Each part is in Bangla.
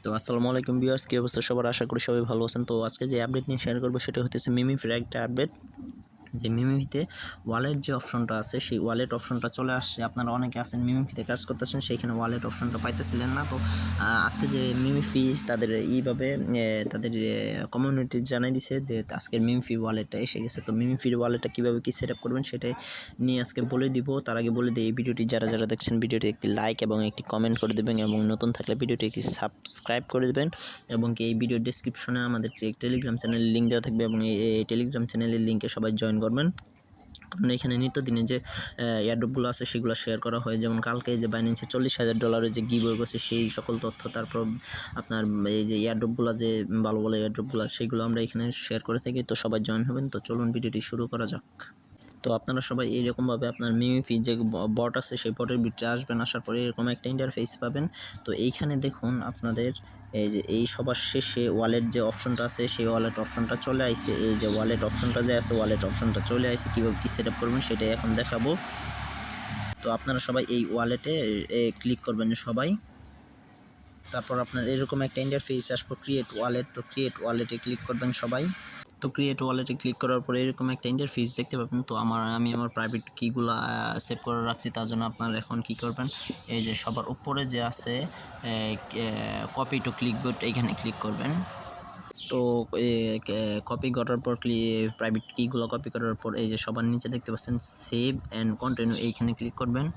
তো আসসালামু আলাইকুম ভিউয়ার্স, কি অবস্থা সবার? আশা করি সবাই ভালো আছেন। তো আজকে যে আপডেট নিয়ে শেয়ার করবো সেটা হচ্ছে মিমিফির একটা আপডেট। যে মিমিফিতে ওয়ালেট যে অপশনটা আছে সেই ওয়ালেট অপশনটা চলে আসছে। আপনারা অনেকে আছেন মিমিফিতে কাজ করতেছেন, সেইখানে ওয়ালেট অপশনটা পাইতেছিলেন না। তো আজকে যে মিমিফি তাদের তাদের কমিউনিটি জানাই দিছে যে আজকের মিমিফি ওয়ালেটটা এসে গেছে। তো মিমিফির ওয়ালেটটা কীভাবে কী সেট আপ করবেন সেটাই নিয়ে আজকে বলে দিব। তার আগে বলে দিই, এই ভিডিওটি যারা দেখছেন ভিডিওটি একটি লাইক এবং একটি কমেন্ট করে দেবেন, এবং নতুন থাকলে ভিডিওটি একটি সাবস্ক্রাইব করে দেবেন, এবং কি এই ভিডিও ডেসক্রিপশনে আমাদের যে টেলিগ্রাম চ্যানেলের লিঙ্ক দেওয়া থাকবে, এবং এই টেলিগ্রাম চ্যানেলের লিঙ্কে সবাই জয়েন করবেন। কারণ এখানে নিত্যদিনে যে এয়ারড্রপগুলো আছে সেগুলো শেয়ার করা হয়। যেমন কালকে যে বাইন্যান্সে $40,000 যে গিভওয়ে করছে সেই সকল তথ্য, তারপর আপনার এই যে এয়ারড্রপগুলো যে ভালো ভালো এয়ারড্রপগুলো সেগুলো আমরা এখানে শেয়ার করে থাকি। তো সবাই জয়েন হবেন। তো চলুন ভিডিওটি শুরু করা যাক। তো আপনারা সবাই এইরকমভাবে আপনার মিমিফি যে বট আছে সেই বটের ভিতরে আসবেন। আসার পরে এরকম একটা ইন্টারফেস পাবেন। তো এইখানে দেখুন আপনাদের এই যে এই সবার শেষে ওয়ালেট যে অপশনটা আছে সেই ওয়ালেট অপশনটা চলে আইছে। এই যে ওয়ালেট অপশনটা যে আছে ওয়ালেট অপশনটা চলে আইছে। কীভাবে কী সেট আপ করবেন সেটাই এখন দেখাবো। তো আপনারা সবাই এই ওয়ালেটে ক্লিক করবেন সবাই। তারপর আপনার এরকম একটা ইন্টারফেস আসবে ক্রিয়েট ওয়ালেট। তো ক্রিয়েট ওয়ালেটে ক্লিক করবেন সবাই। তো ক্রিয়েট ওয়ালেটে ক্লিক করার পরে এরকম একটা ইন্টারফেস দেখতে পাবেন। তো আমি আমার প্রাইভেট কিগুলো সেভ করে রাখছি, তার জন্য আপনারা এখন কি করবেন, এই যে সবার উপরে যে আছে কপি টু ক্লিকবোর্ড, এইখানে ক্লিক করবেন। তো কপি করার পর প্রাইভেট কিগুলো কপি করার পর এই যে সবার নিচে দেখতে পাচ্ছেন সেভ অ্যান্ড কন্টিনিউ, এইখানে ক্লিক করবেন।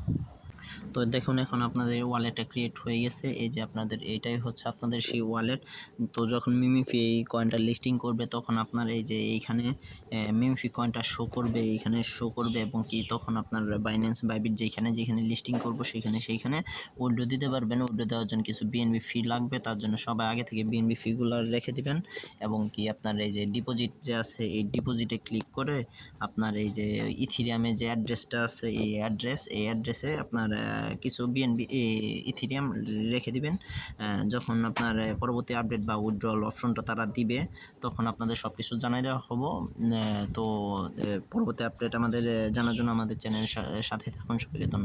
তো দেখুন এখন আপনাদের ওয়ালেটটা ক্রিয়েট হয়ে গেছে। এই যে আপনাদের এইটাই হচ্ছে আপনাদের সেই ওয়ালেট। তো যখন মিমিফি এই কয়েনটা লিস্টিং করবে তখন আপনার এই যে এইখানে মিমিফি কয়েনটা শো করবে, এইখানে শো করবে, এবং কি তখন আপনার বাইন্যান্স বাইবিট যেখানে লিস্টিং করবো সেইখানে উইথড্র দিতে পারবেন। উইথড্র দেওয়ার জন্য কিছু বিএনবি ফি লাগবে, তার জন্য সবাই আগে থেকে বিএনবি ফিগুলো রেখে দিবেন। এবং কি আপনার এই যে ডিপোজিট যে আছে এই ডিপোজিটে ক্লিক করে আপনার এই যে ইথিরিয়ামে যে অ্যাড্রেসটা আছে এই অ্যাড্রেসে আপনার কিছু বিএনবি ইথিরিয়াম রেখে দিবেন। যখন আপনার পরবর্তী আপডেট বা উইথড্রল অপশনটা তারা দিবে তখন আপনাদের সব কিছু জানাই দেওয়া হবো। তো পরবর্তী আপডেট আমাদের জানার জন্য আমাদের চ্যানেলের সাথে থাকুন। সবাইকে ধন্যবাদ।